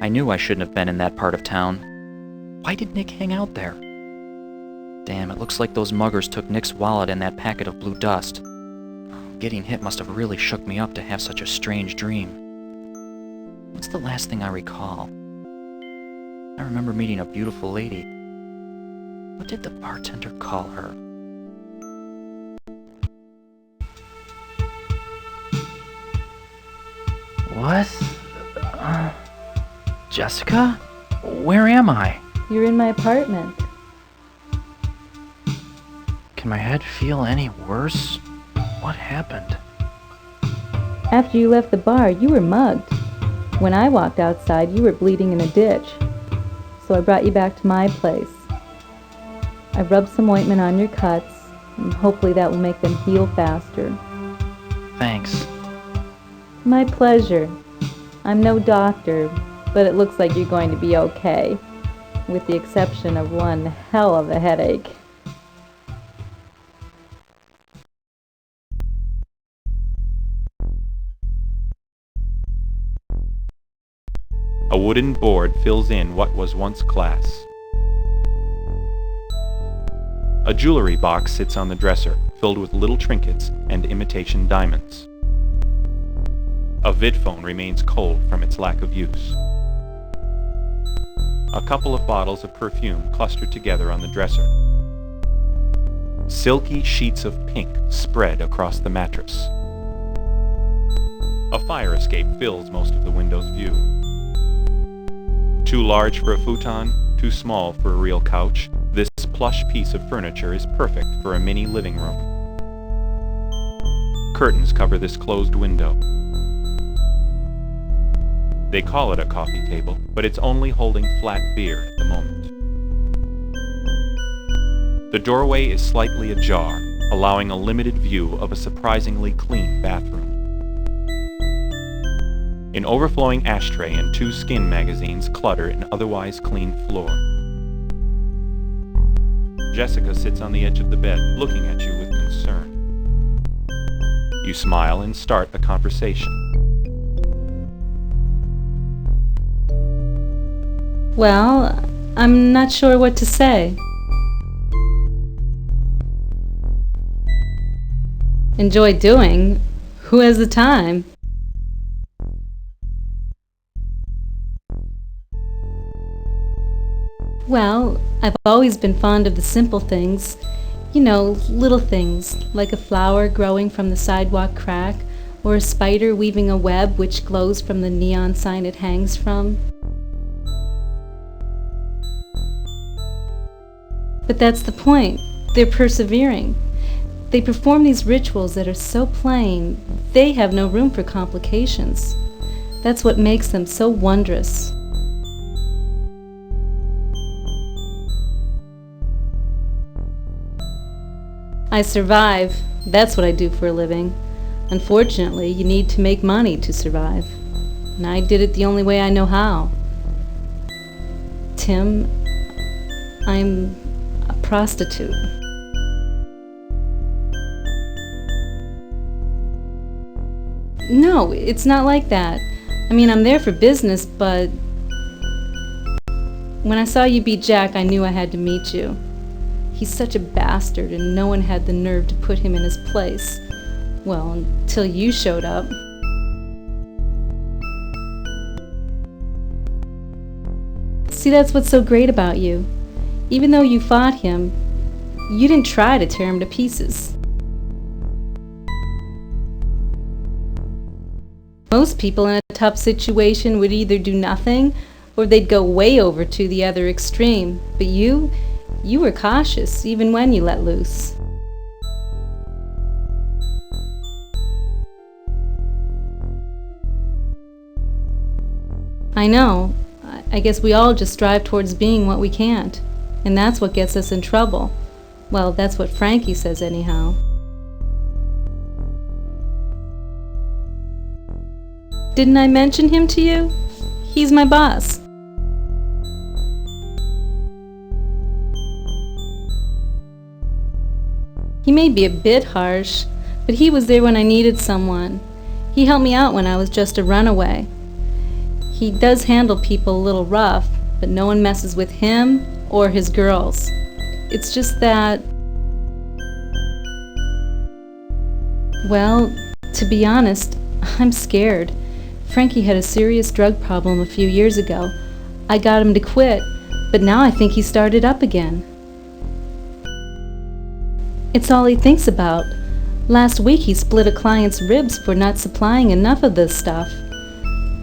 I knew I shouldn't have been in that part of town. Why did Nick hang out there? Damn, it looks like those muggers took Nick's wallet and that packet of blue dust. Getting hit must have really shook me up to have such a strange dream. What's the last thing I recall? I remember meeting a beautiful lady. What did the bartender call her? What? Jessica? Where am I? You're in my apartment. Can my head feel any worse? What happened? After you left the bar, you were mugged. When I walked outside, you were bleeding in a ditch. So I brought you back to my place. I rubbed some ointment on your cuts, and hopefully that will make them heal faster. Thanks. My pleasure. I'm no doctor, but it looks like you're going to be okay, with the exception of one hell of a headache. A wooden board fills in what was once glass. A jewelry box sits on the dresser, filled with little trinkets and imitation diamonds. A vidphone remains cold from its lack of use. A couple of bottles of perfume cluster together on the dresser. Silky sheets of pink spread across the mattress. A fire escape fills most of the window's view. Too large for a futon, too small for a real couch, this plush piece of furniture is perfect for a mini living room. Curtains cover this closed window. They call it a coffee table, but it's only holding flat beer at the moment. The doorway is slightly ajar, allowing a limited view of a surprisingly clean bathroom. An overflowing ashtray and 2 skin magazines clutter an otherwise clean floor. Jessica sits on the edge of the bed, looking at you with concern. You smile and start a conversation. Well, I'm not sure what to say. Enjoy doing? Who has the time? Well, I've always been fond of the simple things. You know, little things, like a flower growing from the sidewalk crack, or a spider weaving a web which glows from the neon sign it hangs from. But that's the point. They're persevering. They perform these rituals that are so plain, they have no room for complications. That's what makes them so wondrous. I survive. That's what I do for a living. Unfortunately, you need to make money to survive. And I did it the only way I know how. Tim, I'm a prostitute. No, it's not like that. I mean, I'm there for business, but when I saw you beat Jack, I knew I had to meet you. He's such a bastard, and no one had the nerve to put him in his place. Well, until you showed up. See, that's what's so great about you. Even though you fought him, you didn't try to tear him to pieces. Most people in a tough situation would either do nothing, or they'd go way over to the other extreme. But you were cautious, even when you let loose. I know. I guess we all just strive towards being what we can't. And that's what gets us in trouble. Well, that's what Frankie says anyhow. Didn't I mention him to you? He's my boss. He may be a bit harsh, but he was there when I needed someone. He helped me out when I was just a runaway. He does handle people a little rough, but no one messes with him or his girls. It's just that, well, to be honest, I'm scared. Frankie had a serious drug problem a few years ago. I got him to quit, but now I think he started up again. It's all he thinks about. Last week he split a client's ribs for not supplying enough of this stuff.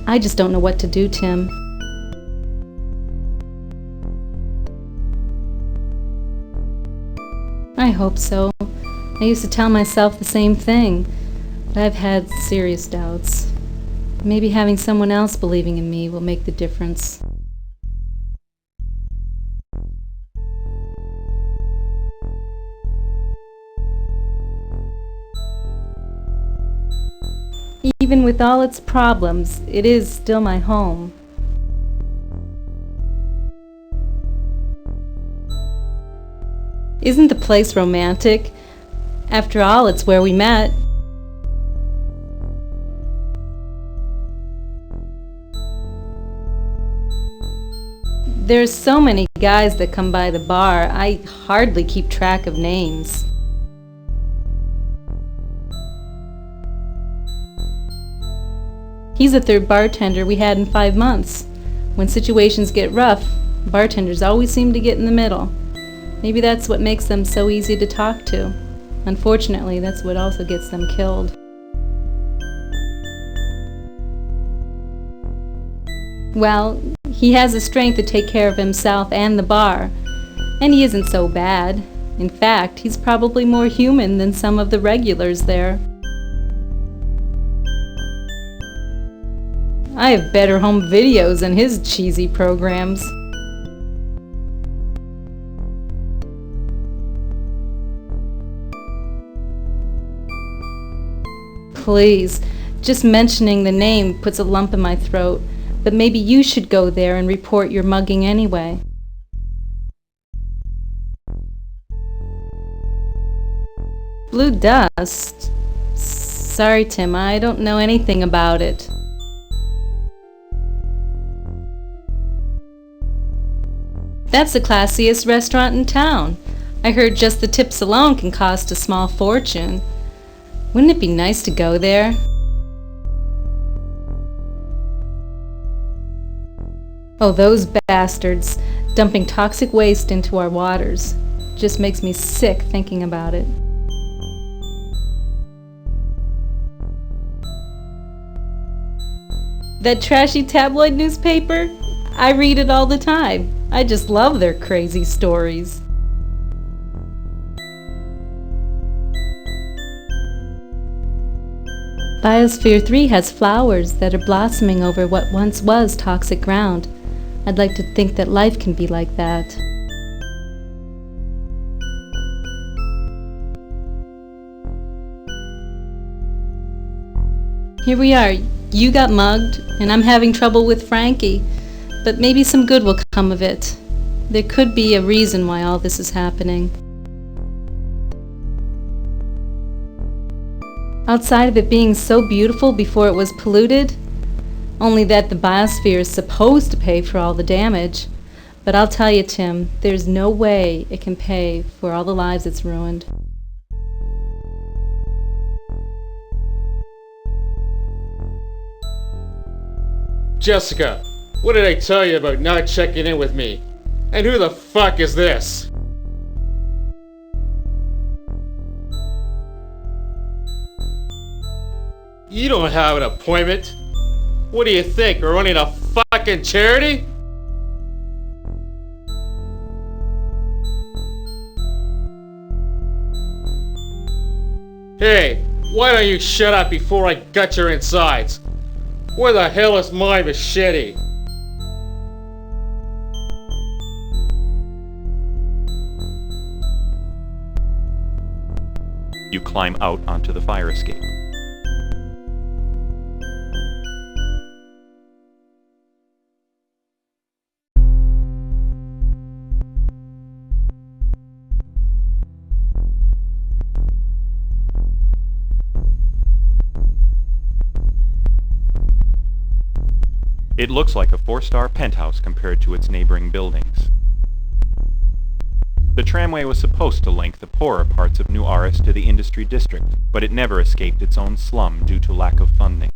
I just don't know what to do, Tim. I hope so. I used to tell myself the same thing, but I've had serious doubts. Maybe having someone else believing in me will make the difference. Even with all its problems, it is still my home. Isn't the place romantic? After all, it's where we met. There's so many guys that come by the bar, I hardly keep track of names. He's the third bartender we had in 5 months. When situations get rough, bartenders always seem to get in the middle. Maybe that's what makes them so easy to talk to. Unfortunately, that's what also gets them killed. Well, he has the strength to take care of himself and the bar, and he isn't so bad. In fact, he's probably more human than some of the regulars there. I have better home videos than his cheesy programs. Please, just mentioning the name puts a lump in my throat, but maybe you should go there and report your mugging anyway. Blue dust? Sorry, Tim, I don't know anything about it. That's the classiest restaurant in town. I heard just the tips alone can cost a small fortune. Wouldn't it be nice to go there? Oh, those bastards, dumping toxic waste into our waters. Just makes me sick thinking about it. That trashy tabloid newspaper? I read it all the time. I just love their crazy stories. Biosphere 3 has flowers that are blossoming over what once was toxic ground. I'd like to think that life can be like that. Here we are. You got mugged, and I'm having trouble with Frankie. But maybe some good will come of it. There could be a reason why all this is happening. Outside of it being so beautiful before it was polluted, only that the biosphere is supposed to pay for all the damage. But I'll tell you, Tim, there's no way it can pay for all the lives it's ruined. Jessica, what did I tell you about not checking in with me? And who the fuck is this? You don't have an appointment. What do you think, we're running a fucking charity? Hey, why don't you shut up before I gut your insides? Where the hell is my machete? You climb out onto the fire escape. It looks like a 4-star penthouse compared to its neighboring buildings. The tramway was supposed to link the poorer parts of New Aris to the industry district, but it never escaped its own slum due to lack of funding.